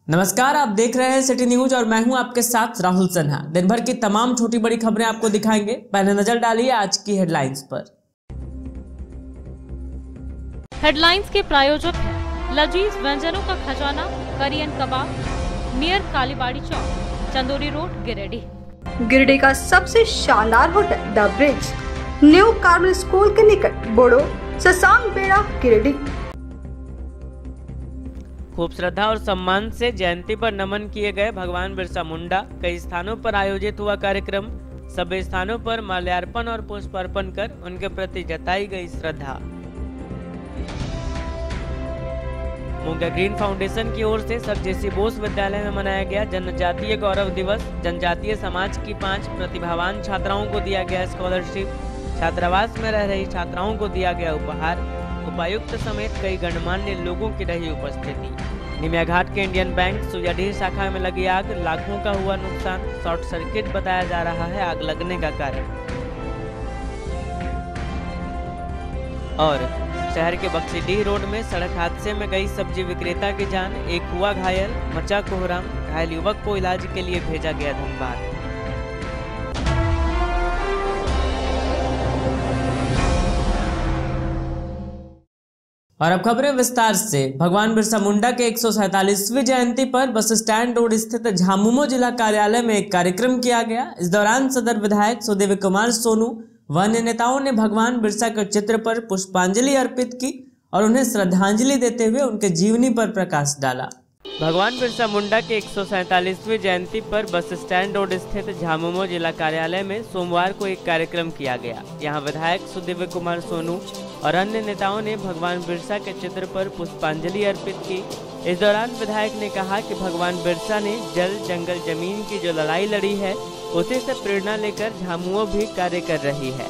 नमस्कार, आप देख रहे हैं सिटी न्यूज और मैं हूं आपके साथ राहुल सिन्हा। दिन भर की तमाम छोटी बड़ी खबरें आपको दिखाएंगे। पहले नजर डालिए आज की हेडलाइंस पर। हेडलाइंस के प्रायोजक हैं लजीज व्यंजनों का खजाना करियन कबाब, नियर कालीबाड़ी चौक, चंदोरी रोड, गिरिडीह। गिरिडीह का सबसे शानदार hotel the bridge, new Carmel school के निकट, बोड़ो ससांग बेड़ा, गिरिडीह। खूब श्रद्धा और सम्मान से जयंती पर नमन किए गए भगवान बिरसा मुंडा। कई स्थानों पर आयोजित हुआ कार्यक्रम। सभी स्थानों पर माल्यार्पण और पुष्प अर्पण कर उनके प्रति जताई गई श्रद्धा। मुंगा ग्रीन फाउंडेशन की ओर से सर जेसी बोस विद्यालय में मनाया गया जनजातीय गौरव दिवस। जनजातीय समाज की 5 प्रतिभावान छात्राओं को दिया गया स्कॉलरशिप। छात्रावास में रह रही छात्राओं को दिया गया उपहार। उपायुक्त समेत कई गणमान्य लोगों की रही उपस्थिति। निमिया घाट के इंडियन बैंक सुजाडीह शाखा में लगी आग, लाखों का हुआ नुकसान। शॉर्ट सर्किट बताया जा रहा है आग लगने का कारण। और शहर के बक्सीडीह रोड में सड़क हादसे में गई सब्जी विक्रेता की जान, एक हुआ घायल। मचा कोहराम, घायल युवक को इलाज के लिए भेजा गया धनबाद। और अब खबरें विस्तार से। भगवान बिरसा मुंडा के 147वीं जयंती पर बस स्टैंड रोड स्थित झामुमो जिला कार्यालय में एक कार्यक्रम किया गया। इस दौरान सदर विधायक सुदेव कुमार सोनू व अन्य नेताओं ने भगवान बिरसा के चित्र पर पुष्पांजलि अर्पित की और उन्हें श्रद्धांजलि देते हुए उनके जीवनी पर प्रकाश डाला। भगवान बिरसा मुंडा के 147वीं जयंती पर बस स्टैंड रोड स्थित झामुमो जिला कार्यालय में सोमवार को एक कार्यक्रम किया गया। यहां विधायक सुदेव कुमार सोनू और अन्य नेताओं ने भगवान बिरसा के चित्र पर पुष्पांजलि अर्पित की। इस दौरान विधायक ने कहा कि भगवान बिरसा ने जल जंगल जमीन की जो लड़ाई लड़ी है उसी से प्रेरणा लेकर झामुमो भी कार्य कर रही है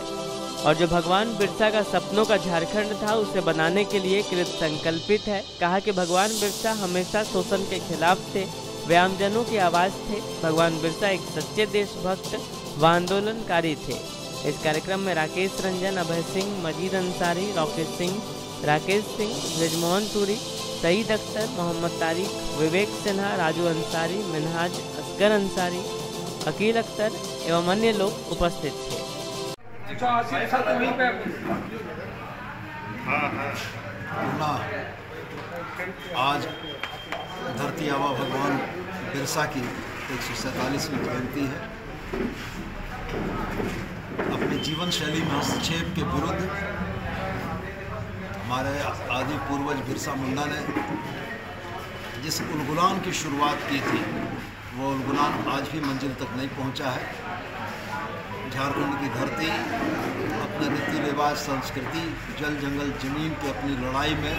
और जो भगवान बिरसा का सपनों का झारखंड था उसे बनाने के लिए कृत संकल्पित है। कहा कि भगवान बिरसा हमेशा शोषण के खिलाफ थे, वे आमजनों की आवाज थे। भगवान बिरसा एक सच्चे देशभक्त व आंदोलनकारी थे। इस कार्यक्रम में राकेश रंजन, अभय सिंह, मजीद अंसारी, रॉकेश सिंह, राकेश सिंह, ब्रिजमोहन सूरी, सईद अख्तर, मोहम्मद तारिक, विवेक सिन्हा, राजू अंसारी, मिनहाज असगर अंसारी, अकील अख्तर एवं अन्य लोग उपस्थित थे। आज धरती आबा भगवान बिरसा की 147वीं जयंती है। अपनी जीवन शैली में हस्तक्षेप के विरुद्ध हमारे आदि पूर्वज बिरसा मुंडा ने जिस उलगुलान की शुरुआत की थी वो उलगुलान आज भी मंजिल तक नहीं पहुंचा है। झारखंड की धरती अपने रीति रिवाज, संस्कृति, जल जंगल जमीन की अपनी लड़ाई में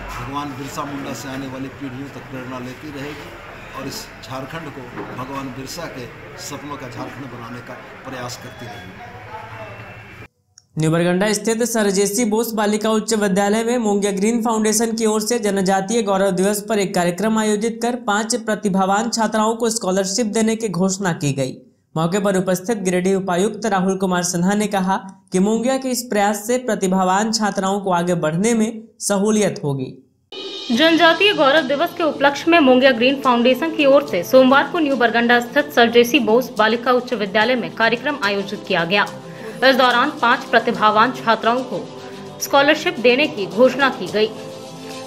भगवान बिरसा मुंडा से आने वाली पीढ़ियों तक प्रेरणा लेती रहेगी और इस झारखंड को भगवान बिरसा के सपनों का झारखंड बनाने का प्रयास करती रहेगी। न्यू बरगंडा स्थित सर जेसी बोस बालिका उच्च विद्यालय में मुंगा ग्रीन फाउंडेशन की ओर से जनजातीय गौरव दिवस पर एक कार्यक्रम आयोजित कर 5 प्रतिभावान छात्राओं को स्कॉलरशिप देने की घोषणा की गई। मौके पर उपस्थित गिरिडीह उपायुक्त राहुल कुमार सिन्हा ने कहा कि मुंगा के इस प्रयास से प्रतिभावान छात्राओं को आगे बढ़ने में सहूलियत होगी। जनजातीय गौरव दिवस के उपलक्ष्य में मुंगा ग्रीन फाउंडेशन की ओर से सोमवार को न्यू बरगंडा स्थित सर जेसी बोस बालिका उच्च विद्यालय में कार्यक्रम आयोजित किया गया। इस दौरान 5 प्रतिभावान छात्राओं को स्कॉलरशिप देने की घोषणा की गई।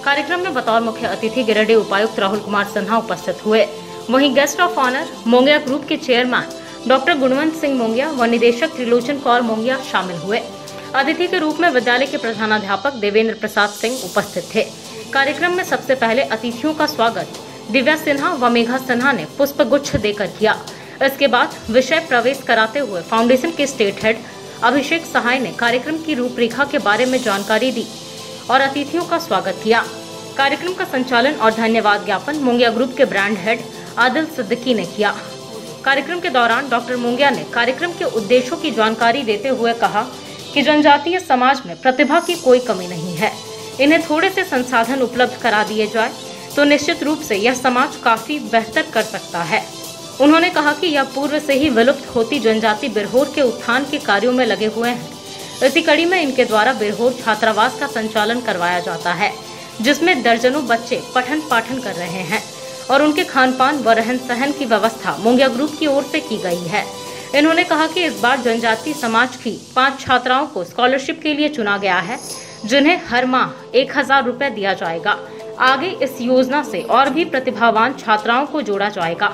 कार्यक्रम में बतौर मुख्य अतिथि गिरिडीह उपायुक्त राहुल कुमार सिन्हा उपस्थित हुए। वहीं गेस्ट ऑफ ऑनर मुंगा ग्रुप के चेयरमैन डॉक्टर गुणवंत सिंह मुंगा व निदेशक त्रिलोचन कौर मुंगा शामिल हुए। अतिथि के रूप में विद्यालय के प्रधानाध्यापक देवेंद्र प्रसाद सिंह उपस्थित थे। कार्यक्रम में सबसे पहले अतिथियों का स्वागत दिव्या सिन्हा व मेघा सिन्हा ने पुष्प गुच्छ देकर किया। इसके बाद विषय प्रवेश कराते हुए फाउंडेशन के स्टेट हेड अभिषेक सहाय ने कार्यक्रम की रूपरेखा के बारे में जानकारी दी और अतिथियों का स्वागत किया। कार्यक्रम का संचालन और धन्यवाद ज्ञापन मुंगा ग्रुप के ब्रांड हेड आदिल सिद्दीकी ने किया। कार्यक्रम के दौरान डॉक्टर मुंगा ने कार्यक्रम के उद्देश्यों की जानकारी देते हुए कहा कि जनजातीय समाज में प्रतिभा की कोई कमी नहीं है। इन्हें थोड़े से संसाधन उपलब्ध करा दिए जाए तो निश्चित रूप से यह समाज काफी बेहतर कर सकता है। उन्होंने कहा कि यह पूर्व से ही विलुप्त होती जनजाति बिरहोर के उत्थान के कार्यों में लगे हुए हैं। इसी कड़ी में इनके द्वारा बिरहोर छात्रावास का संचालन करवाया जाता है, जिसमें दर्जनों बच्चे पठन पाठन कर रहे हैं। और उनके खान पान व रहन सहन की व्यवस्था मुंगिया ग्रुप की ओर से की गई है। इन्होंने कहा कि इस बार जनजातीय समाज की 5 छात्राओं को स्कॉलरशिप के लिए चुना गया है, जिन्हें हर माह 1000 रुपए दिया जाएगा। आगे इस योजना से और भी प्रतिभावान छात्राओं को जोड़ा जाएगा।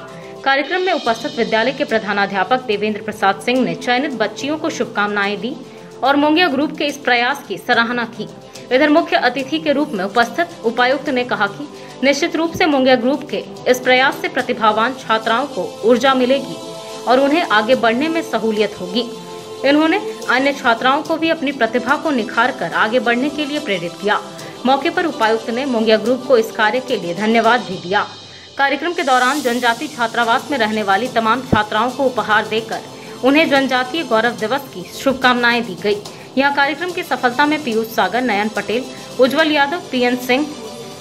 कार्यक्रम में उपस्थित विद्यालय के प्रधानाध्यापक देवेंद्र प्रसाद सिंह ने चयनित बच्चियों को शुभकामनाएं दी और मुंगिया ग्रुप के इस प्रयास की सराहना की। इधर मुख्य अतिथि के रूप में उपस्थित उपायुक्त ने कहा कि निश्चित रूप से मुंगिया ग्रुप के इस प्रयास से प्रतिभावान छात्राओं को ऊर्जा मिलेगी और उन्हें आगे बढ़ने में सहूलियत होगी। इन्होंने अन्य छात्राओं को भी अपनी प्रतिभा को निखार कर आगे बढ़ने के लिए प्रेरित किया। मौके पर उपायुक्त ने मुंगिया ग्रुप को इस कार्य के लिए धन्यवाद भी दिया। कार्यक्रम के दौरान जनजातीय छात्रावास में रहने वाली तमाम छात्राओं को उपहार देकर उन्हें जनजातीय गौरव दिवस की शुभकामनाएं दी गई। यह कार्यक्रम की सफलता में पीयूष सागर, नयन पटेल, उज्जवल यादव, पीएन सिंह,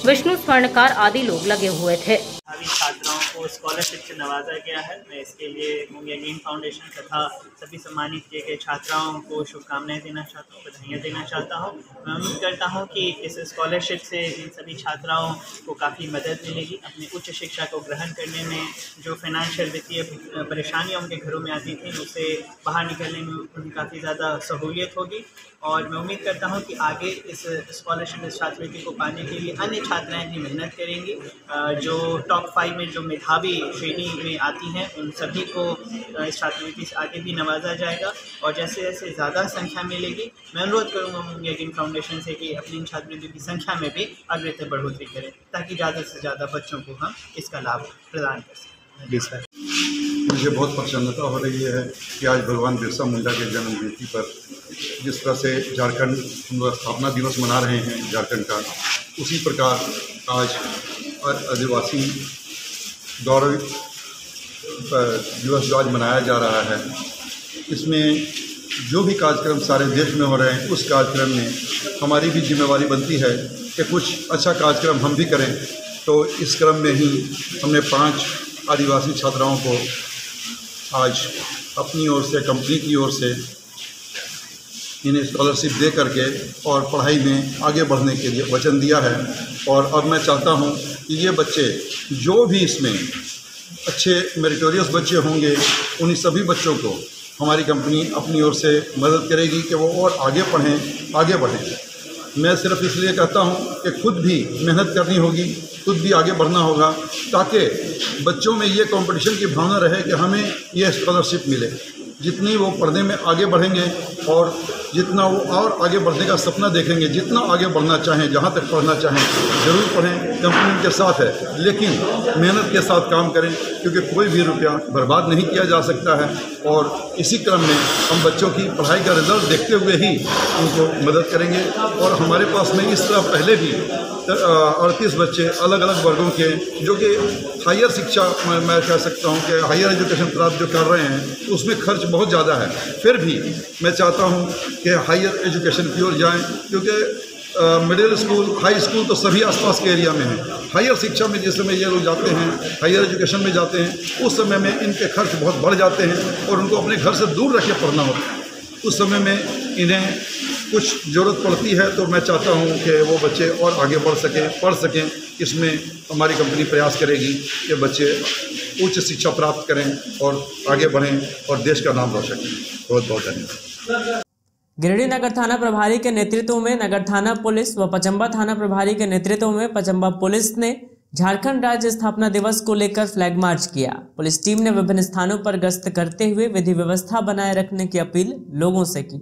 विष्णु स्वर्णकार आदि लोग लगे हुए थे। अभी छात्राओं को स्कॉलरशिप से नवाजा गया है। मैं इसके लिए मुंगिया ग्रीन फाउंडेशन तथा सभी सम्मानित किए गए छात्राओं को शुभकामनाएं देना चाहता हूँ, बधाइयाँ देना चाहता हूँ। मैं उम्मीद करता हूँ कि इस स्कॉलरशिप से इन सभी छात्राओं को काफ़ी मदद मिलेगी अपनी उच्च शिक्षा को ग्रहण करने में। जो फाइनेंशियल वित्तीय परेशानियाँ उनके घरों में आती थी, उससे बाहर निकलने में उन्हें काफ़ी ज़्यादा सहूलियत होगी। और मैं उम्मीद करता हूं कि आगे इस स्कॉलरशिप इस छात्रवृत्ति को पाने के लिए अन्य छात्राएं भी मेहनत करेंगी। जो टॉप 5 में जो मेधावी श्रेणी में आती हैं, उन सभी को इस छात्रवृत्ति से आगे भी नवाजा जाएगा। और जैसे जैसे ज़्यादा संख्या मिलेगी, मैं अनुरोध करूँगा मुंगिया ग्रीन फाउंडेशन से कि अपनी छात्रवृत्ति की संख्या में भी अग्रतर बढ़ोतरी करें, ताकि ज़्यादा से ज़्यादा बच्चों को हम इसका लाभ प्रदान कर सकें। जी सर, मुझे बहुत प्रसन्नता हो रही है कि आज भगवान बिरसा मुंडा के जन्म जयंती पर जिस तरह से झारखंड स्थापना दिवस मना रहे हैं झारखंड का, उसी प्रकार आज आदिवासी गौरव दिवस जो आज मनाया जा रहा है, इसमें जो भी कार्यक्रम सारे देश में हो रहे हैं, उस कार्यक्रम में हमारी भी जिम्मेवारी बनती है कि कुछ अच्छा कार्यक्रम हम भी करें। तो इस क्रम में ही हमने 5 आदिवासी छात्राओं को आज अपनी ओर से, कंपनी की ओर से इन्हें स्कॉलरशिप दे करके और पढ़ाई में आगे बढ़ने के लिए वचन दिया है। और अब मैं चाहता हूं कि ये बच्चे जो भी इसमें अच्छे मेरिटोरियस बच्चे होंगे, उन्हीं सभी बच्चों को हमारी कंपनी अपनी ओर से मदद करेगी कि वो और आगे पढ़ें, आगे बढ़ें। मैं सिर्फ इसलिए कहता हूं कि खुद भी मेहनत करनी होगी, खुद भी आगे बढ़ना होगा, ताकि बच्चों में ये कंपटीशन की भावना रहे कि हमें ये स्कॉलरशिप मिले। जितनी वो पढ़ने में आगे बढ़ेंगे और जितना वो और आगे बढ़ने का सपना देखेंगे, जितना आगे बढ़ना चाहें, जहाँ तक पढ़ना चाहें, ज़रूर पढ़ें। कंपनी उनके साथ है, लेकिन मेहनत के साथ काम करें, क्योंकि कोई भी रुपया बर्बाद नहीं किया जा सकता है। और इसी क्रम में हम बच्चों की पढ़ाई का रिजल्ट देखते हुए ही उनको मदद करेंगे। और हमारे पास में इस तरह पहले भी 38 बच्चे अलग अलग वर्गों के, जो कि हायर शिक्षा मैं कह सकता हूं कि हायर एजुकेशन प्राप्त जो कर रहे हैं, तो उसमें खर्च बहुत ज़्यादा है। फिर भी मैं चाहता हूं कि हायर एजुकेशन की ओर जाएं, क्योंकि मिडिल स्कूल, हाई स्कूल तो सभी आसपास के एरिया में है। हायर शिक्षा में जिस समय ये लोग जाते हैं, हायर एजुकेशन में जाते हैं, उस समय में इनके खर्च बहुत बढ़ जाते हैं और उनको अपने घर से दूर रख के पढ़ना होता है। उस समय में इन्हें कुछ ज़रूरत पड़ती है। तो मैं चाहता हूं कि वो बच्चे और आगे बढ़ सकें, पढ़ सकें। इसमें हमारी कंपनी प्रयास करेगी कि बच्चे उच्च शिक्षा प्राप्त करें और आगे बढ़ें और देश का नाम रोशन करें। बहुत बहुत धन्यवाद। गिरिडीह नगर थाना प्रभारी के नेतृत्व में नगर थाना पुलिस व पचम्बा थाना प्रभारी के नेतृत्व में पचम्बा पुलिस ने झारखंड राज्य स्थापना दिवस को लेकर फ्लैग मार्च किया। पुलिस टीम ने विभिन्न स्थानों पर गश्त करते हुए विधि व्यवस्था बनाए रखने की अपील लोगों से की।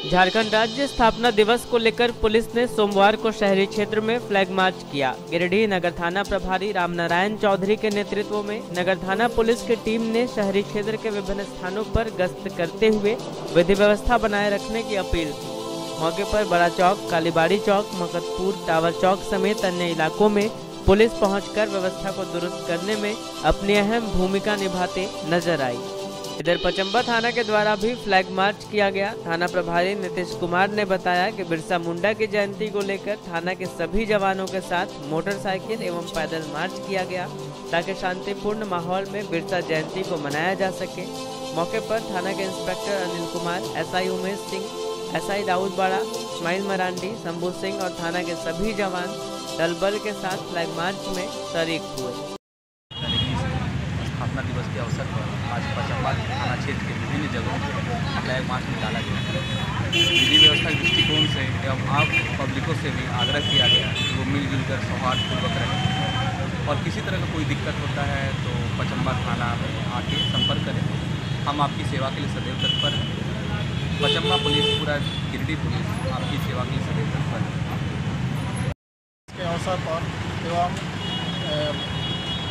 झारखंड राज्य स्थापना दिवस को लेकर पुलिस ने सोमवार को शहरी क्षेत्र में फ्लैग मार्च किया। गिरिडीह नगर थाना प्रभारी रामनारायण चौधरी के नेतृत्व में नगर थाना पुलिस की टीम ने शहरी क्षेत्र के विभिन्न स्थानों पर गश्त करते हुए विधि व्यवस्था बनाए रखने की अपील की। मौके पर बड़ा चौक, कालीबाड़ी चौक, मकतपुर, टावर चौक समेत अन्य इलाकों में पुलिस पहुंचकर व्यवस्था को दुरुस्त करने में अपनी अहम भूमिका निभाते नजर आई। इधर पचम्बा थाना के द्वारा भी फ्लैग मार्च किया गया। थाना प्रभारी नीतीश कुमार ने बताया कि बिरसा मुंडा की जयंती को लेकर थाना के सभी जवानों के साथ मोटरसाइकिल एवं पैदल मार्च किया गया, ताकि शांतिपूर्ण माहौल में बिरसा जयंती को मनाया जा सके। मौके पर थाना के inspector Anil Kumar, SI Umesh Singh, SI Daud Bara, Ismail Marandi, Shambhu Singh और थाना के सभी जवान दल बल के साथ फ्लैग मार्च में शरीक हुए। स्थापना दिवस के अवसर पर आज पचम्बा थाना क्षेत्र के विभिन्न जगहों पर फ्लैग मार्च निकाला गया। विधि व्यवस्था के दृष्टिकोण से एवं आप पब्लिकों से भी आग्रह किया गया कि वो मिलजुल कर सौहार्दपूर्वक रहें और किसी तरह का कोई दिक्कत होता है तो पचम्बा थाना में आके संपर्क करें। हम आपकी सेवा के लिए सदैव तत्पर हैं। पचम्बा पुलिस, पूरा गिरिडीह पुलिस आपकी सेवा के लिए सदैव तत्पर है। के अवसर पर एवं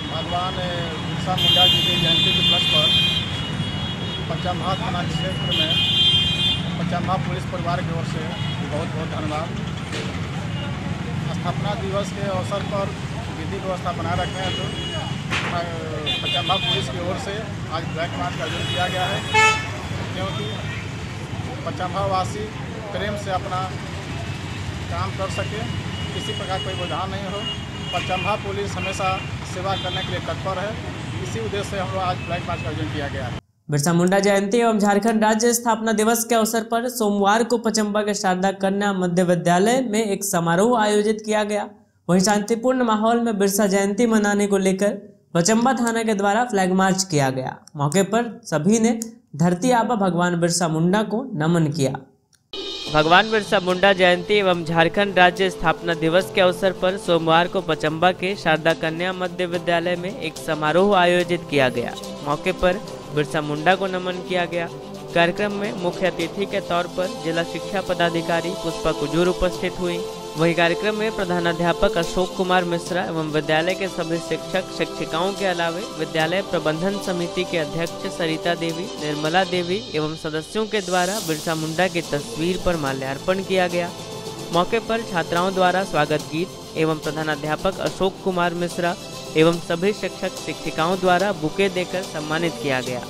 भगवान बिरसा मुंडा जी की जयंती के उपलक्ष्य पर पचम्बा थाना क्षेत्र में पचम्बा पुलिस परिवार की ओर से बहुत बहुत धन्यवाद। स्थापना दिवस के अवसर पर विधि व्यवस्था बनाए रखने हेतु पचम्बा पुलिस की ओर से आज फ्लैग मार्च का आयोजन किया गया है, क्योंकि पचम्बा वासी प्रेम से अपना काम कर सके, किसी प्रकार कोई व्यवधान नहीं हो। पचम्बा पुलिस हमेशा सेवा करने के लिए तत्पर है। इसी उद्देश्य से हम लोग आज फ्लैग मार्च का आयोजन किया गया है। बिरसा मुंडा जयंती एवं झारखंड राज्य स्थापना दिवस के अवसर पर सोमवार को पचम्बा के शारदा कन्या मध्य विद्यालय में एक समारोह आयोजित किया गया। वहीं शांतिपूर्ण माहौल में बिरसा जयंती मनाने को लेकर पचम्बा थाना के द्वारा फ्लैग मार्च किया गया। मौके पर सभी ने धरती आबा भगवान बिरसा मुंडा को नमन किया। भगवान बिरसा मुंडा जयंती एवं झारखंड राज्य स्थापना दिवस के अवसर पर सोमवार को पचम्बा के शारदा कन्या मध्य विद्यालय में एक समारोह आयोजित किया गया। मौके पर बिरसा मुंडा को नमन किया गया। कार्यक्रम में मुख्य अतिथि के तौर पर जिला शिक्षा पदाधिकारी पुष्पा कुजूर उपस्थित हुई। वहीं कार्यक्रम में प्रधानाध्यापक अशोक कुमार मिश्रा एवं विद्यालय के सभी शिक्षक शिक्षिकाओं के अलावे विद्यालय प्रबंधन समिति के अध्यक्ष सरिता देवी, निर्मला देवी एवं सदस्यों के द्वारा बिरसा मुंडा की तस्वीर पर माल्यार्पण किया गया। मौके पर छात्राओं द्वारा स्वागत गीत एवं प्रधानाध्यापक अशोक कुमार मिश्रा एवं सभी शिक्षक शिक्षिकाओं द्वारा बुके देकर सम्मानित किया गया।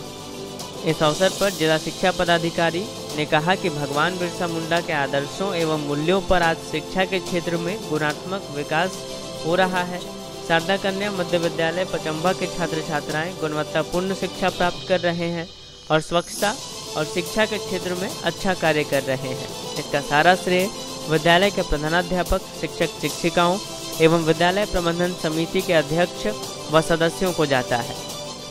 इस अवसर पर जिला शिक्षा पदाधिकारी ने कहा कि भगवान बिरसा मुंडा के आदर्शों एवं मूल्यों पर आज शिक्षा के क्षेत्र में गुणात्मक विकास हो रहा है। शारदा कन्या मध्य विद्यालय पचम्बा के छात्र छात्राएं गुणवत्तापूर्ण शिक्षा प्राप्त कर रहे हैं और स्वच्छता और शिक्षा के क्षेत्र में अच्छा कार्य कर रहे हैं। इसका सारा श्रेय विद्यालय के प्रधानाध्यापक, शिक्षक शिक्षिकाओं एवं विद्यालय प्रबंधन समिति के अध्यक्ष व सदस्यों को जाता है।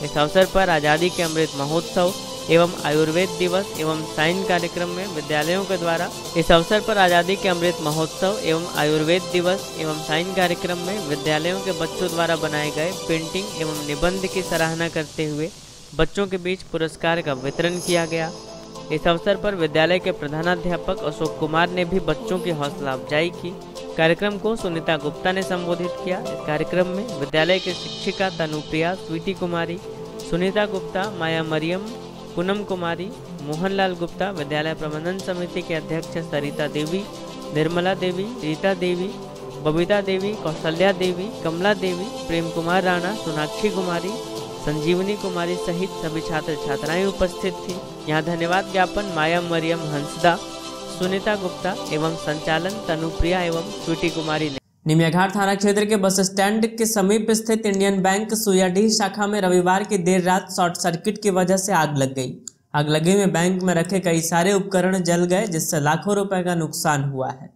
इस अवसर पर आज़ादी के अमृत महोत्सव एवं आयुर्वेद दिवस एवं साइन कार्यक्रम में विद्यालयों के द्वारा विद्यालयों के बच्चों द्वारा बनाए गए पेंटिंग एवं निबंध की सराहना करते हुए बच्चों के बीच पुरस्कार का वितरण किया गया। इस अवसर पर विद्यालय के प्रधानाध्यापक अशोक कुमार ने भी बच्चों की हौसला अफजाई की। कार्यक्रम को सुनीता गुप्ता ने संबोधित किया। इस कार्यक्रम में विद्यालय के शिक्षिका तनुप्रिया, स्वीटी कुमारी, सुनीता गुप्ता, माया मरियम, पूनम कुमारी, मोहनलाल गुप्ता, विद्यालय प्रबंधन समिति के अध्यक्ष सरिता देवी, निर्मला देवी, रीता देवी, बबीता देवी, कौशल्या देवी, कमला देवी, प्रेम कुमार राणा, सोनाक्षी कुमारी, संजीवनी कुमारी सहित सभी छात्र छात्राएं उपस्थित थी। यहाँ धन्यवाद ज्ञापन माया मरियम हंसदा, सुनीता गुप्ता एवं संचालन तनुप्रिया एवं स्वीटी कुमारी ने। निमियाघाट थाना क्षेत्र के बस स्टैंड के समीप स्थित इंडियन बैंक सुयाडीह शाखा में रविवार की देर रात शॉर्ट सर्किट की वजह से आग लग गई। आग लगे में बैंक में रखे कई सारे उपकरण जल गए, जिससे लाखों रुपए का नुकसान हुआ है।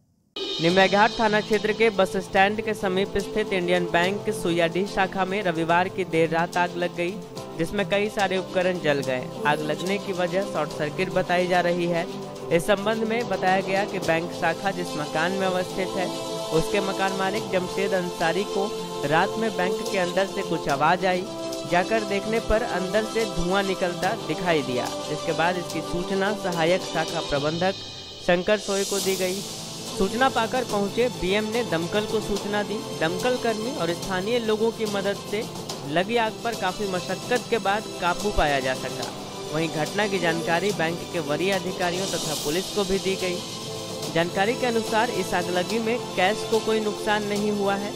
निमियाघाट थाना क्षेत्र के बस स्टैंड के समीप स्थित इंडियन बैंक सुयाडीह शाखा में रविवार की देर रात आग लग गई, जिसमें कई सारे उपकरण जल गए। आग लगने की वजह शॉर्ट सर्किट बताई जा रही है। इस संबंध में बताया गया कि बैंक शाखा जिस मकान में अवस्थित है, उसके मकान मालिक जमशेद अंसारी को रात में बैंक के अंदर से कुछ आवाज आई। जाकर देखने पर अंदर से धुआं निकलता दिखाई दिया, जिसके बाद इसकी सूचना सहायक शाखा प्रबंधक शंकर सोय को दी गई। सूचना पाकर पहुंचे बीएम ने दमकल को सूचना दी। दमकल कर्मी और स्थानीय लोगों की मदद से लगी आग पर काफी मशक्कत के बाद काबू पाया जा सका। वहीं घटना की जानकारी बैंक के वरीय अधिकारियों तथा पुलिस को भी दी गई। जानकारी के अनुसार इस आगलगी में कैश को कोई नुकसान नहीं हुआ है।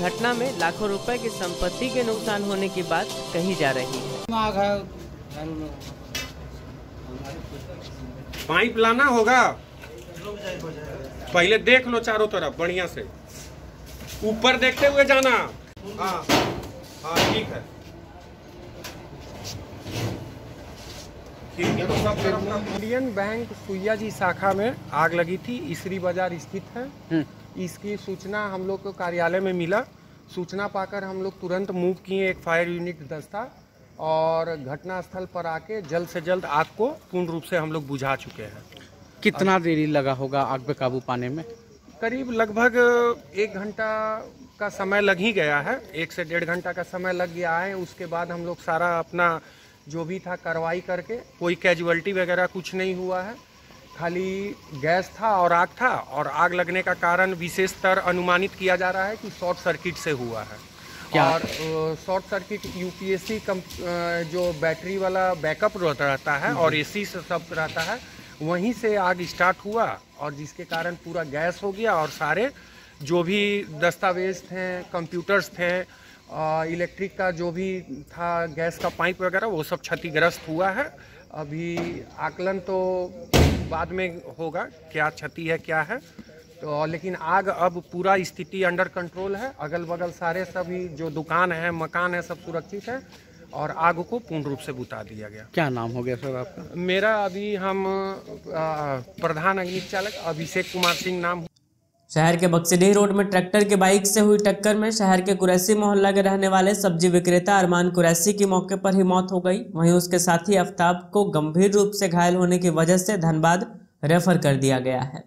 घटना में लाखों रुपए की संपत्ति के नुकसान होने की बात कही जा रही है। पाइप लाना होगा, पहले देख लो चारों तरफ बढ़िया से, ऊपर देखते हुए जाना। हाँ हाँ ठीक है। इंडियन बैंक सुइया जी शाखा में आग लगी थी, इसरी बाजार स्थित है। इसकी सूचना हम लोग को कार्यालय में मिला। सूचना पाकर हम लोग तुरंत मूव किए, एक फायर यूनिट दस्ता और घटनास्थल पर आके जल्द से जल्द आग को पूर्ण रूप से हम लोग बुझा चुके हैं। कितना देरी लगा होगा आग पे काबू पाने में? करीब लगभग 1 घंटा का समय लग ही गया है, 1 से 1.5 घंटा का समय लग गया है। उसके बाद हम लोग सारा अपना जो भी था कार्रवाई करके, कोई कैजुअल्टी वगैरह कुछ नहीं हुआ है, खाली गैस था और आग था। और आग लगने का कारण विशेषतर अनुमानित किया जा रहा है कि शॉर्ट सर्किट से हुआ है। और शॉर्ट सर्किट यूपीएससी जो बैटरी वाला बैकअप रहता है और एसी से सब रहता है, वहीं से आग स्टार्ट हुआ और जिसके कारण पूरा गैस हो गया और सारे जो भी दस्तावेज थे, कंप्यूटर्स थे, इलेक्ट्रिक का जो भी था, गैस का पाइप वगैरह, वो सब क्षतिग्रस्त हुआ है। अभी आकलन तो बाद में होगा क्या क्षति है क्या है, तो लेकिन आग अब पूरा स्थिति अंडर कंट्रोल है। अगल बगल सारे सभी जो दुकान है, मकान है, सब सुरक्षित है और आग को पूर्ण रूप से बुता दिया गया। क्या नाम हो गया सर आपका? मेरा अभी हम प्रधान अग्निक चालक अभिषेक कुमार सिंह नाम। शहर के बक्सीडीह रोड में ट्रैक्टर के बाइक से हुई टक्कर में शहर के कुरैसी मोहल्ला के रहने वाले सब्जी विक्रेता अरमान कुरैसी की मौके पर ही मौत हो गई। वहीं उसके साथी आफ्ताब को गंभीर रूप से घायल होने की वजह से धनबाद रेफर कर दिया गया है।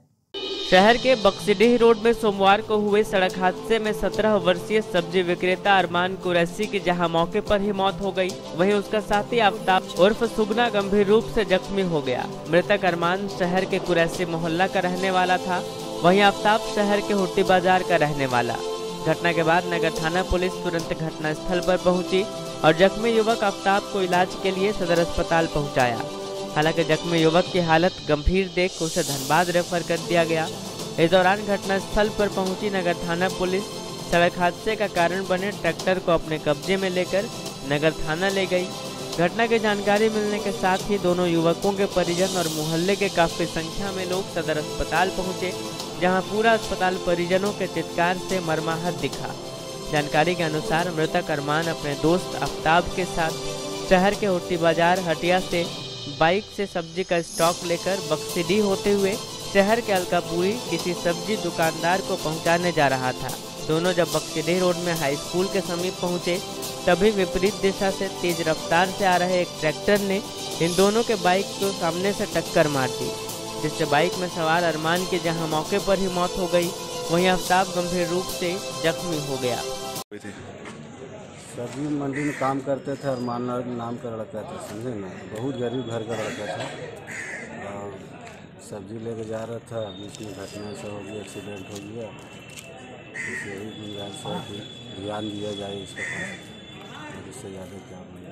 शहर के बक्सीडीह रोड में सोमवार को हुए सड़क हादसे में 17 वर्षीय सब्जी विक्रेता अरमान कुरैसी की जहां मौके पर ही मौत हो गई, वहीं उसका साथी आफ्ताब उर्फ सुगना गंभीर रूप से जख्मी हो गया। मृतक अरमान शहर के कुरैसी मोहल्ला का रहने वाला था, वहीं आफ्ताब शहर के हुट्टी बाजार का रहने वाला। घटना के बाद नगर थाना पुलिस तुरंत घटना स्थल पर पहुंची और जख्मी युवक आफ्ताब को इलाज के लिए सदर अस्पताल पहुंचाया। हालांकि जख्मी युवक की हालत गंभीर देख उसे धनबाद रेफर कर दिया गया। इस दौरान घटनास्थल पर पहुंची नगर थाना पुलिस सड़क हादसे का कारण बने ट्रैक्टर को अपने कब्जे में लेकर नगर थाना ले गई। घटना की जानकारी मिलने के साथ ही दोनों युवकों के परिजन और मोहल्ले के काफी संख्या में लोग सदर अस्पताल पहुंचे, जहां पूरा अस्पताल परिजनों के चित्कार से मर्माहत दिखा। जानकारी के अनुसार मृतक अरमान अपने दोस्त आफ्ताब के साथ शहर के हुट्टी बाजार हटिया से बाइक से सब्जी का स्टॉक लेकर बक्सीडीह होते हुए शहर के अलकापुरी किसी सब्जी दुकानदार को पहुंचाने जा रहा था। दोनों जब बक्सीडीह रोड में हाई स्कूल के समीप पहुंचे, तभी विपरीत दिशा से तेज रफ्तार से आ रहे एक ट्रैक्टर ने इन दोनों के बाइक को सामने से टक्कर मार दी, जिससे बाइक में सवार अरमान की जहां मौके पर ही मौत हो गई, वहीं आफ्ताब गंभीर रूप से जख्मी हो गया। सब्जी मंडी में काम करते थे, अरमान नाम का लड़का था, समझे ना, बहुत गरीब घर का लड़का था। और सब्जी लेके जा रहा था, बीच में घटना से हो गया, एक्सीडेंट हो गया। इससे यही गुजारिश है कि ध्यान दिया जाए इस पर, इससे ज़्यादा क्या होगा।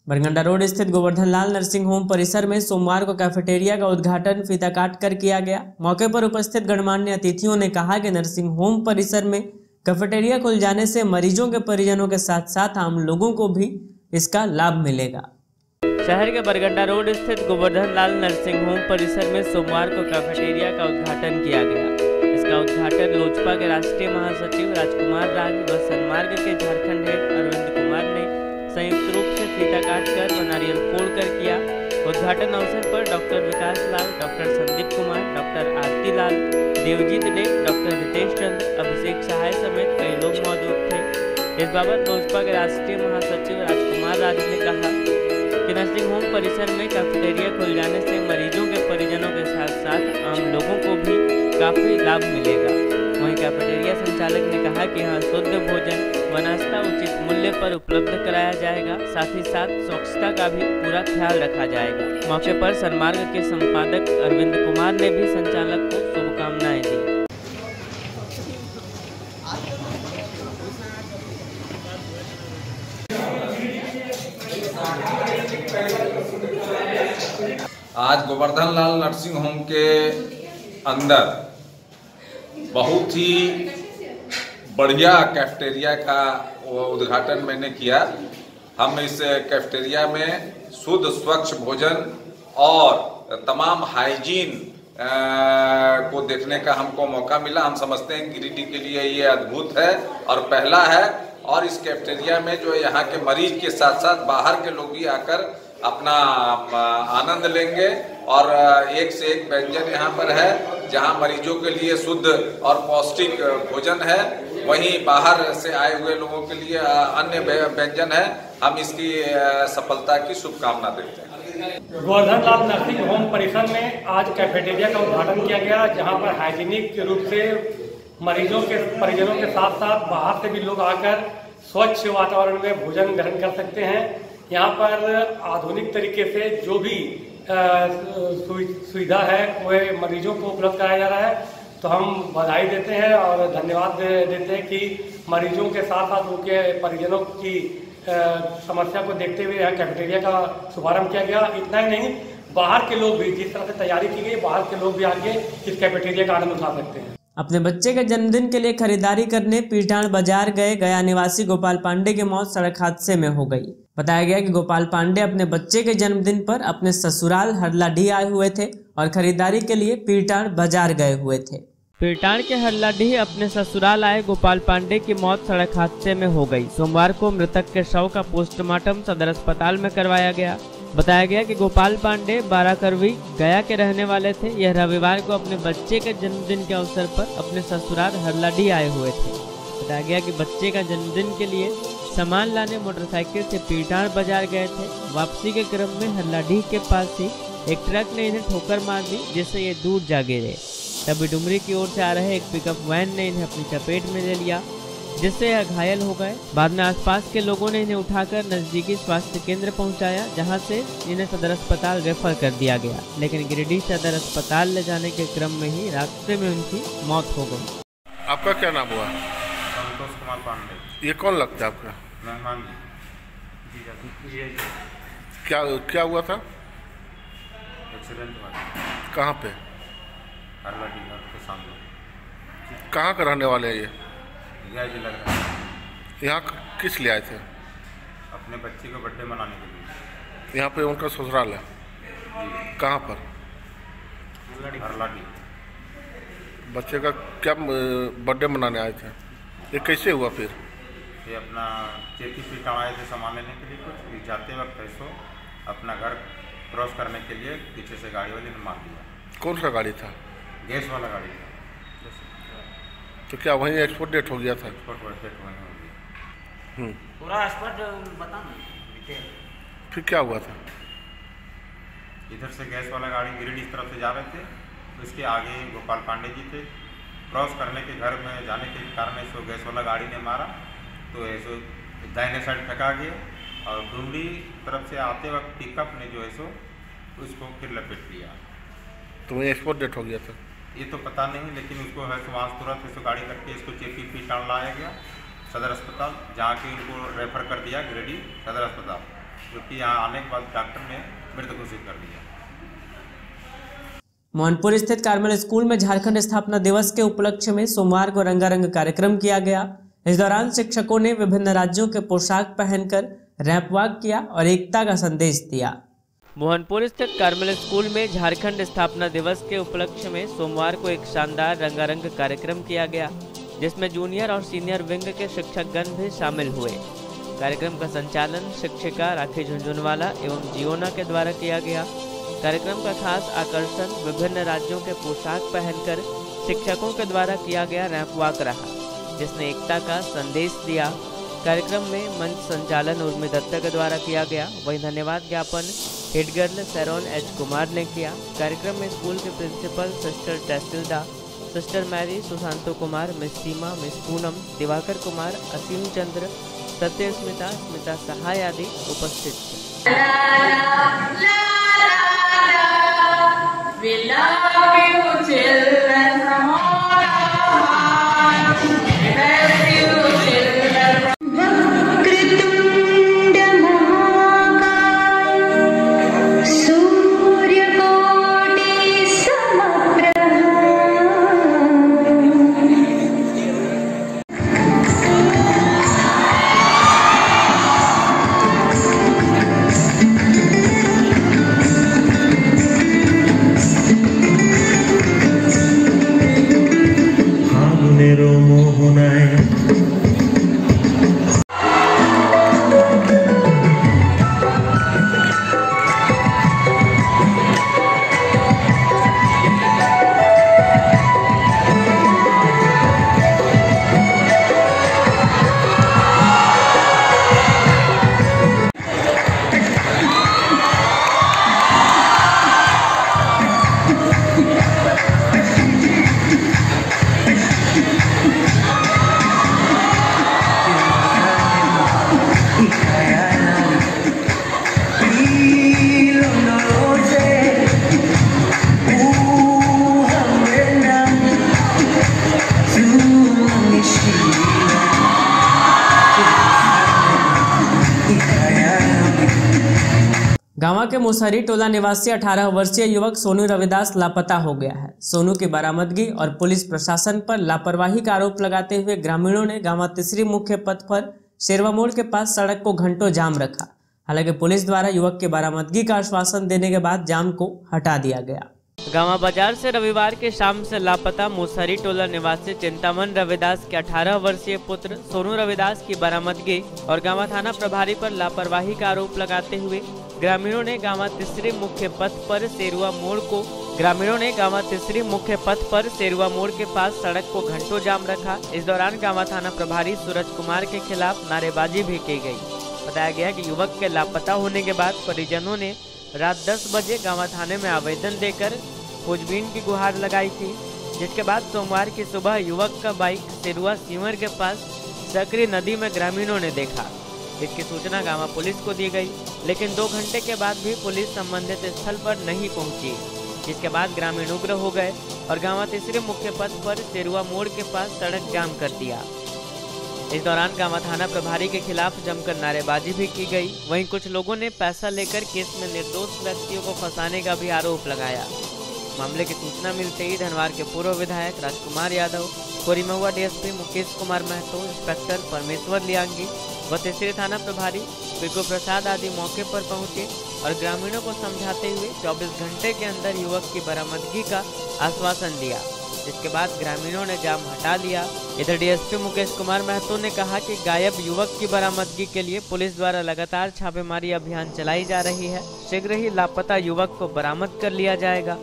बरगंडा रोड स्थित गोवर्धन लाल नर्सिंग होम परिसर में सोमवार को कैफेटेरिया का उद्घाटन फीता काट कर किया गया। मौके पर उपस्थित गणमान्य अतिथियों ने कहा कि नर्सिंग होम परिसर में कैफेटेरिया खुल जाने से मरीजों के परिजनों के साथ साथ आम लोगों को भी इसका लाभ मिलेगा। शहर के बरगंडा रोड स्थित गोवर्धन लाल नर्सिंग होम परिसर में सोमवार को कैफेटेरिया का उद्घाटन किया गया। इसका उद्घाटन लोजपा के राष्ट्रीय महासचिव राजकुमार राज व सन्मार्ग के झारखंड हेड अरविंद कुमार ने संयुक्त रूप से फीता काटकर व नारियल फोड़कर किया। उद्घाटन अवसर पर डॉक्टर विकास लाल, डॉक्टर संदीप कुमार, डॉक्टर आरती लाल, देवजीत डे, डॉक्टर हितेश चंद्र, अभिषेक सहाय समेत कई लोग मौजूद थे। इस बाबत लोजपा के राष्ट्रीय महासचिव राजकुमार राज ने कहा कि नर्सिंग होम परिसर में कैफेटेरिया खुल जाने से मरीजों के परिजनों के साथ साथ आम लोगों को भी काफी लाभ मिलेगा। वहीं कैफेटेरिया संचालक ने कहा कि यहाँ शुद्ध भोजन व नाश्ता उचित मूल्य पर उपलब्ध कराया जाएगा, साथ ही साथ स्वच्छता का भी पूरा ख्याल रखा जाएगा। मौके पर सन्मार्ग के संपादक अरविंद कुमार ने भी संचालक को शुभकामनाएं दी। आज गोवर्धन लाल नर्सिंग होम के अंदर बहुत ही बढ़िया कैफेटेरिया का उद्घाटन मैंने किया। हम इस कैफेटेरिया में शुद्ध स्वच्छ भोजन और तमाम हाइजीन को देखने का हमको मौका मिला। हम समझते हैं गिरिडीह के लिए ये अद्भुत है और पहला है। और इस कैफेटेरिया में जो यहाँ के मरीज के साथ साथ बाहर के लोग भी आकर अपना आनंद लेंगे और एक से एक व्यंजन यहाँ पर है। जहां मरीजों के लिए शुद्ध और पौष्टिक भोजन है, वहीं बाहर से आए हुए लोगों के लिए अन्य व्यंजन है। हम इसकी सफलता की शुभकामना देते हैं। गोवर्धन लाल नर्सिंग होम परिसर में आज कैफेटेरिया का उद्घाटन किया गया, जहां पर हाइजीनिक रूप से मरीजों के परिजनों के साथ साथ बाहर से भी लोग आकर स्वच्छ वातावरण में भोजन ग्रहण कर सकते हैं। यहाँ पर आधुनिक तरीके से जो भी सुविधा है वह मरीजों को उपलब्ध कराया जा रहा है। तो हम बधाई देते हैं और धन्यवाद देते हैं कि मरीजों के साथ साथ उनके परिजनों की समस्या को देखते हुए यहाँ कैफेटेरिया का शुभारंभ किया गया। इतना ही नहीं, बाहर के लोग भी, जिस तरह से तैयारी की गई, बाहर के लोग भी आके इस कैफेटेरिया का आनंद उठा सकते हैं। अपने बच्चे के जन्मदिन के लिए खरीदारी करने पीटाण बाजार गए गया निवासी गोपाल पांडे की मौत सड़क हादसे में हो गई। बताया गया कि गोपाल पांडे अपने बच्चे के जन्मदिन पर अपने ससुराल हरलाडीह आए हुए थे और खरीदारी के लिए पीटाण बाजार गए हुए थे। पीटाण के हरलाडीह अपने ससुराल आए गोपाल पांडे की मौत सड़क हादसे में हो गई। सोमवार को मृतक के शव का पोस्टमार्टम सदर अस्पताल में करवाया गया। बताया गया कि गोपाल पांडे 12 करवी गया के रहने वाले थे। यह रविवार को अपने बच्चे के जन्मदिन के अवसर पर अपने ससुराल हरलाडीह आए हुए थे। बताया गया कि बच्चे का जन्मदिन के लिए सामान लाने मोटरसाइकिल से पीटाण बाजार गए थे। वापसी के क्रम में हरलाडीह के पास ही एक ट्रक ने इन्हें ठोकर मार दी, जिससे ये दूर जा गिरे। तभी डुमरी की ओर से आ रहे एक पिकअप वैन ने इन्हें अपनी चपेट में ले लिया, जिससे यह घायल हो गए। बाद में आसपास के लोगों ने इन्हें उठाकर नजदीकी स्वास्थ्य केंद्र पहुंचाया, जहां से इन्हें सदर अस्पताल रेफर कर दिया गया। लेकिन गिरिडीह सदर अस्पताल ले जाने के क्रम में ही रास्ते में उनकी मौत हो गई। आपका क्या नाम हुआ? संतोष कुमार पांडे। ये कौन लगता है आपका? मेहमान जी। क्या हुआ था? एक्सीडेंट हुआ। कहाँ पे? हरलाडीह के सामने। कहाँ का रहने वाले हैं ये? गया जी लग रहा है। यहाँ किस लिए आए थे? अपने बच्चे का बर्थडे मनाने के लिए। यहाँ पे उनका ससुराल है? कहाँ पर? हरलाडीह। बच्चे का क्या बर्थडे मनाने आए थे? ये कैसे हुआ फिर? ये अपना चेपी पीटाण आए थे सामान लेने के लिए। कुछ जाते वक्त ऐसो अपना घर क्रॉस करने के लिए पीछे से गाड़ी वाले ने मार दिया। कौन सा गाड़ी था? गैस वाला गाड़ी था। तो क्या वहीं एक्सपोर्ट डेट हो गया था? एक्सपोर्ट डेट वहीं हो गया। पूरा एक्सपोर्ट बता ना। फिर क्या हुआ था? इधर से गैस वाला गाड़ी गिरिडीह तरफ से जा रहे थे, तो इसके आगे गोपाल पांडे जी थे। क्रॉस करने के घर में जाने के कारण ऐसो गैस वाला गाड़ी ने मारा, तो ऐसो दाहिने साइड फेंका गया और डुमरी तरफ से आते वक्त पिकअप ने जो ऐसो उसको फिर लपेट लिया। तो वहीं एक्सपोर्ट डेट हो गया था? ये तो पता नहीं, लेकिन उसको है वहाँ तुरंत इसको गाड़ी करके इसको चेपी पीटाण लाया गया सदर अस्पताल, जहाँ कि उनको रेफर कर दिया गिरिडीह सदर अस्पताल, जो कि यहाँ आने के बाद डॉक्टर ने मृत घोषित कर दिया। मोहनपुर स्थित कार्मल स्कूल में झारखंड स्थापना दिवस के उपलक्ष्य में सोमवार को रंगारंग कार्यक्रम किया गया। इस दौरान शिक्षकों ने विभिन्न राज्यों के पोशाक पहनकर रैंप वॉक किया और एकता का संदेश दिया। मोहनपुर स्थित कार्मल स्कूल में झारखंड स्थापना दिवस के उपलक्ष्य में सोमवार को एक शानदार रंगारंग कार्यक्रम किया गया, जिसमें जूनियर और सीनियर विंग के शिक्षकगण भी शामिल हुए। कार्यक्रम का संचालन शिक्षिका राखी झुंझुनवाला एवं जियोना के द्वारा किया गया। कार्यक्रम का खास आकर्षण विभिन्न राज्यों के पोशाक पहनकर शिक्षकों के द्वारा किया गया रैंप वॉक रहा, जिसने एकता का संदेश दिया। कार्यक्रम में मंच संचालन उर्मी दत्ता के द्वारा किया गया। वहीं धन्यवाद ज्ञापन head girl Sharon H Kumar ने किया। कार्यक्रम में स्कूल के principal sister Testilda, sister Mary, Sushanto Kumar, miss Seema, miss Poonam, Diwakar Kumar, Asim Chandra, Satya Smita, Smita सहाय आदि उपस्थित थे। মোহনায় गांवा के मुसहरी टोला निवासी 18 वर्षीय युवक सोनू रविदास लापता हो गया है। सोनू की बरामदगी और पुलिस प्रशासन पर लापरवाही का आरोप लगाते हुए ग्रामीणों ने गांवा तीसरी मुख्य पथ पर शेरवा मोड़ के पास सड़क को घंटों जाम रखा। हालांकि पुलिस द्वारा युवक की बरामदगी का आश्वासन देने के बाद जाम को हटा दिया गया। गांवा बाजार से रविवार के शाम से लापता मुसहरी टोला निवासी चिंतामन रविदास के 18 वर्षीय पुत्र सोनू रविदास की बरामदगी और गांवा थाना प्रभारी पर लापरवाही का आरोप लगाते हुए ग्रामीणों ने गांवा तीसरी मुख्य पथ पर शेरवा मोड़ के पास सड़क को घंटों जाम रखा। इस दौरान गांवा थाना प्रभारी सूरज कुमार के खिलाफ नारेबाजी भी की गई। बताया गया कि युवक के लापता होने के बाद परिजनों ने रात 10 बजे गांवा थाने में आवेदन देकर खोजबीन की गुहार लगाई थी, जिसके बाद सोमवार की सुबह युवक का बाइक शेरुआ सीवर के पास सकरी नदी में ग्रामीणों ने देखा। इसकी सूचना गांवा पुलिस को दी गई, लेकिन 2 घंटे के बाद भी पुलिस संबंधित स्थल पर नहीं पहुंची, जिसके बाद ग्रामीण उग्र हो गए और गांवा तीसरे मुख्य पथ पर शेरुआ मोड़ के पास सड़क जाम कर दिया। इस दौरान गांवा थाना प्रभारी के खिलाफ जमकर नारेबाजी भी की गई। वहीं कुछ लोगों ने पैसा लेकर केस में निर्दोष व्यक्तियों को फंसाने का भी आरोप लगाया। मामले की सूचना मिलते ही धनवार के पूर्व विधायक राजकुमार यादव, कोरीमहुआ डीएसपी मुकेश कुमार महतो, इंस्पेक्टर परमेश्वर लियांगी व तीसरे थाना प्रभारी बिगू प्रसाद आदि मौके पर पहुंचे और ग्रामीणों को समझाते हुए 24 घंटे के अंदर युवक की बरामदगी का आश्वासन दिया। इसके बाद ग्रामीणों ने जाम हटा लिया। इधर डीएसपी मुकेश कुमार महतो ने कहा कि गायब युवक की बरामदगी के लिए पुलिस द्वारा लगातार छापेमारी अभियान चलाई जा रही है। शीघ्र ही लापता युवक को बरामद कर लिया जाएगा।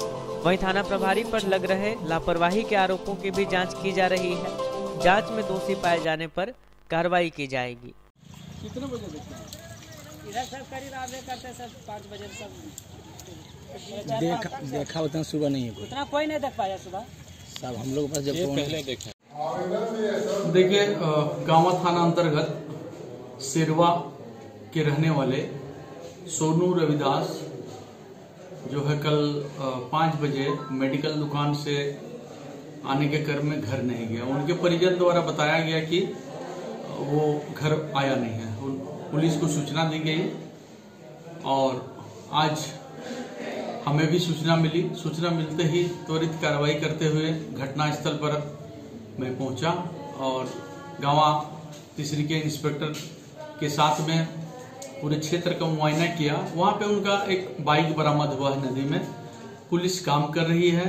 वहीं थाना प्रभारी पर लग रहे लापरवाही के आरोपों की भी जांच की जा रही है। जांच में दोषी पाए जाने पर कार्रवाई की जाएगी। कितने बजे इधर सब करीब आवे करते सब 5 बजे सब देखा उतना सुबह नहीं है, उतना कोई नहीं देख पाया सुबह। सब हम लोग पास जब पहले देखा। देखिए गांवा थाना अंतर्गत शेरवा के रहने वाले सोनू रविदास जो है कल 5 बजे मेडिकल दुकान से आने के क्रम में घर नहीं गया। उनके परिजन द्वारा बताया गया कि वो घर आया नहीं है। पुलिस को सूचना दी गई और आज हमें भी सूचना मिली। सूचना मिलते ही त्वरित कार्रवाई करते हुए घटनास्थल पर मैं पहुंचा और गांवा तीसरी के इंस्पेक्टर के साथ में पूरे क्षेत्र का मुआयना किया। वहां पे उनका एक बाइक बरामद हुआ है नदी में। पुलिस काम कर रही है।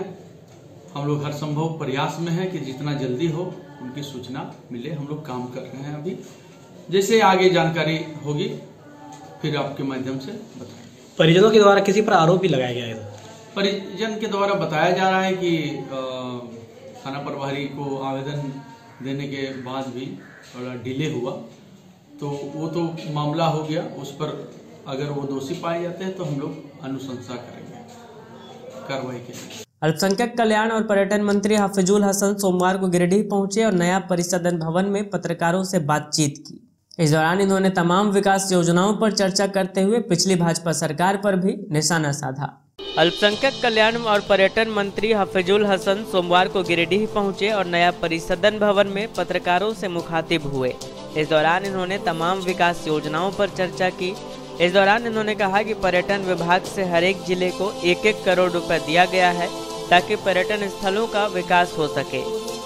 हम लोग हर संभव प्रयास में है कि जितना जल्दी हो उनकी सूचना मिले। हम लोग काम कर रहे हैं। अभी जैसे आगे जानकारी होगी फिर आपके माध्यम से बताएं। परिजनों के द्वारा किसी पर आरोप भी लगाया गया है? परिजन के द्वारा बताया जा रहा है कि थाना प्रभारी को आवेदन देने के बाद भी थोड़ा डिले हुआ, तो वो तो मामला हो गया। उस पर अगर वो दोषी पाए जाते हैं तो हम लोग अनुशंसा करेंगे, कार्रवाई करेंगे। अल्पसंख्यक कल्याण और पर्यटन मंत्री हाफिजुल हसन सोमवार को गिरिडीह पहुंचे और नया परिसदन भवन में पत्रकारों से बातचीत की। इस दौरान इन्होंने तमाम विकास योजनाओं पर चर्चा करते हुए पिछली भाजपा सरकार पर भी निशाना साधा। अल्पसंख्यक कल्याण और पर्यटन मंत्री हाफिजुल हसन सोमवार को गिरिडीह पहुंचे और नया परिसदन भवन में पत्रकारों से मुखातिब हुए। इस दौरान इन्होंने तमाम विकास योजनाओं पर चर्चा की। इस दौरान इन्होंने कहा कि पर्यटन विभाग से हर एक जिले को 1-1 करोड़ रुपए दिया गया है ताकि पर्यटन स्थलों का विकास हो सके।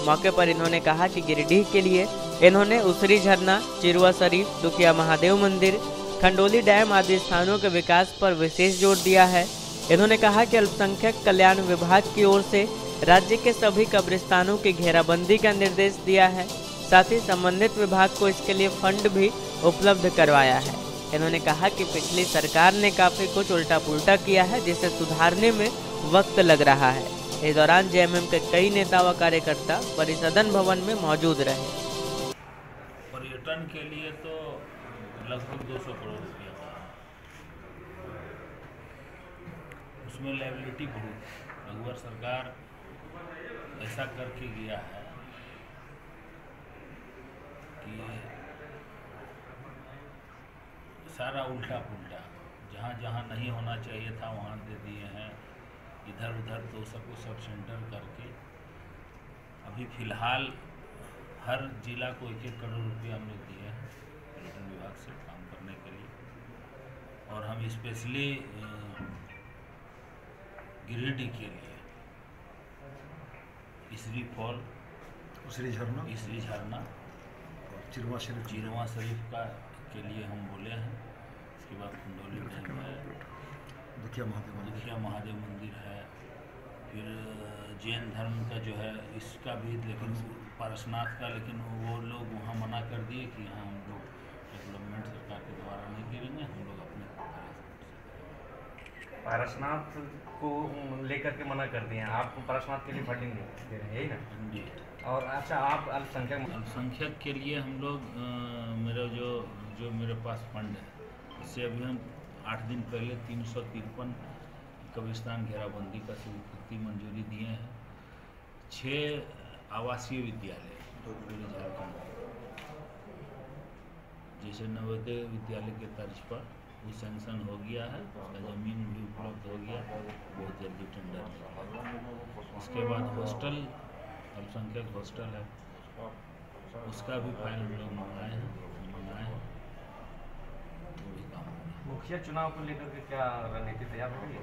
मौके पर इन्होंने कहा कि गिरिडीह के लिए इन्होंने उसरी झरना, चिरुआ शरीफ, दुखिया महादेव मंदिर, खंडोली डैम आदि स्थानों के विकास पर विशेष जोर दिया है। इन्होंने कहा कि अल्पसंख्यक कल्याण विभाग की ओर से राज्य के सभी कब्रिस्तानों की घेराबंदी का निर्देश दिया है। साथ ही संबंधित विभाग को इसके लिए फंड भी उपलब्ध करवाया है। इन्होंने कहा कि पिछली सरकार ने काफी कुछ उल्टा पुल्टा किया है, जिसे सुधारने में वक्त लग रहा है। इस दौरान जेएमएम के कई नेता व कार्यकर्ता परिसदन भवन में मौजूद रहे। पर्यटन के लिए तो लगभग 200 करोड़ रुपया था, उसमें लायबिलिटी बहुत। रघुवर सरकार ऐसा करके गया है कि सारा उल्टा पुल्टा, जहाँ जहाँ नहीं होना चाहिए था वहाँ दे दिए हैं। इधर उधर तो सबको सब सेंटर करके अभी फ़िलहाल हर जिला को 1-1 करोड़ रुपया हमने दिए हैं पर्यटन विभाग से काम करने के लिए। और हम स्पेशली गिरिडीह के लिए इसरी फॉल, उसरी झरना चिरवा शरीफ का के लिए हम बोले हैं। इसके बाद कुंडोली डैम है, दुखिया महादेव मंदिर है, फिर जैन धर्म का जो है इसका भी, लेकिन पारसनाथ का, लेकिन वो लोग वहाँ मना कर दिए कि यहाँ हम लोग डेवलपमेंट सरकार के द्वारा नहीं करेंगे, हम लोग अपने पारसनाथ को लेकर के मना कर दिए हैं। आपको पारसनाथ के लिए फंडिंग दे रहे हैं, यही ना जी। और अच्छा, आप अल्पसंख्यक के लिए हम लोग मेरा जो मेरे पास फंड है, इससे अभी हम 8 दिन पहले 353 कब्रिस्तान घेराबंदी का स्वीकृति मंजूरी दिए हैं। 6 आवासीय विद्यालय पूरे झारखंड, जैसे नवोदय विद्यालय के तर्ज पर वो सैंक्शन हो गया है, उसका ज़मीन भी उपलब्ध हो गया, बहुत जल्दी टेंडर निकलेगा। उसके बाद हॉस्टल, अल्पसंख्यक हॉस्टल है, उसका भी फाइल हम लोग मंगाए हैं। मुखिया चुनाव को लेकर के क्या रणनीति तैयार हो रही है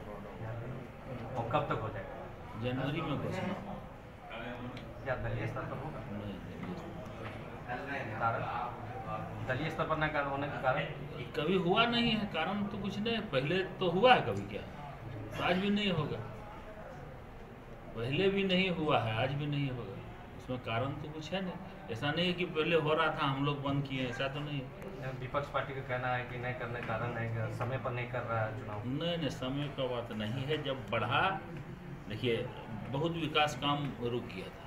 और कब तक हो जाएगा? जनवरी में घोषणा। क्या दलीय स्तर पर होगा? दलीय स्तर पर न होने के कारण कभी हुआ नहीं है, कारण तो कुछ नहीं। पहले तो हुआ है कभी, क्या तो आज भी नहीं होगा, पहले भी नहीं हुआ है, आज भी नहीं होगा। इसमें कारण तो कुछ है नहीं। ऐसा नहीं है कि पहले हो रहा था हम लोग बंद किए, ऐसा तो नहीं है। विपक्ष पार्टी का कहना है कि नहीं करने का कारण है कि समय पर नहीं कर रहा है चुनाव। नहीं, समय का बात नहीं है। जब बढ़ा, देखिए बहुत विकास काम रुक गया था,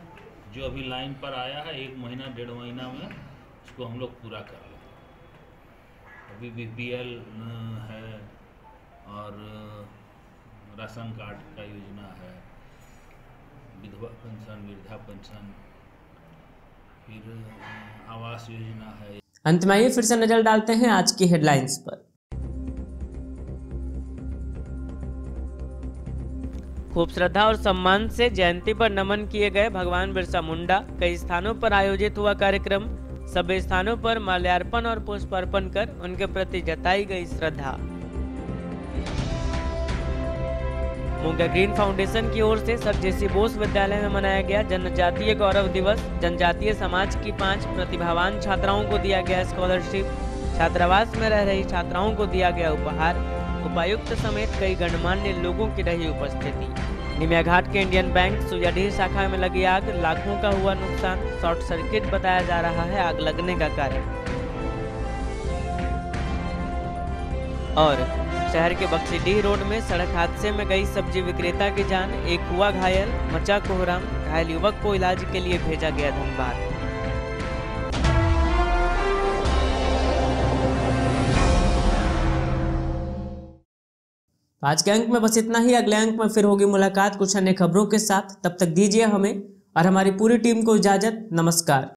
जो अभी लाइन पर आया है 1 महीना 1.5 महीना में उसको हम लोग पूरा कर लें। अभी BPL है और राशन कार्ड का योजना है, विधवा पेंशन, वृद्धा पेंशन, फिर आवास योजना है। अंत में आइए फिर से नजर डालते हैं आज की हेडलाइंस पर। खूब श्रद्धा और सम्मान से जयंती पर नमन किए गए भगवान बिरसा मुंडा। कई स्थानों पर आयोजित हुआ कार्यक्रम। सभी स्थानों पर माल्यार्पण और पुष्पार्पण कर उनके प्रति जताई गई श्रद्धा। मुंगिया ग्रीन फाउंडेशन की ओर से सर जेसी बोस विद्यालय में मनाया गया जनजातीय गौरव दिवस। जनजातीय समाज की 5 प्रतिभावान छात्राओं को दिया गया स्कॉलरशिप। छात्रावास में रह रही छात्राओं को दिया गया उपहार। उपायुक्त समेत कई गणमान्य लोगों की रही उपस्थिति। निमिया घाट के इंडियन बैंक सुजाडीह शाखा में लगी आग, लाखों का हुआ नुकसान। शॉर्ट सर्किट बताया जा रहा है आग लगने का कारण। और शहर के बक्सीडीह रोड में सड़क हादसे में गई सब्जी विक्रेता की जान। एक हुआ घायल, मचा कोहराम। घायल युवक को इलाज के लिए भेजा गया धनबाद। आज के अंक में बस इतना ही। अगले अंक में फिर होगी मुलाकात कुछ अन्य खबरों के साथ। तब तक दीजिए हमें और हमारी पूरी टीम को इजाजत। नमस्कार।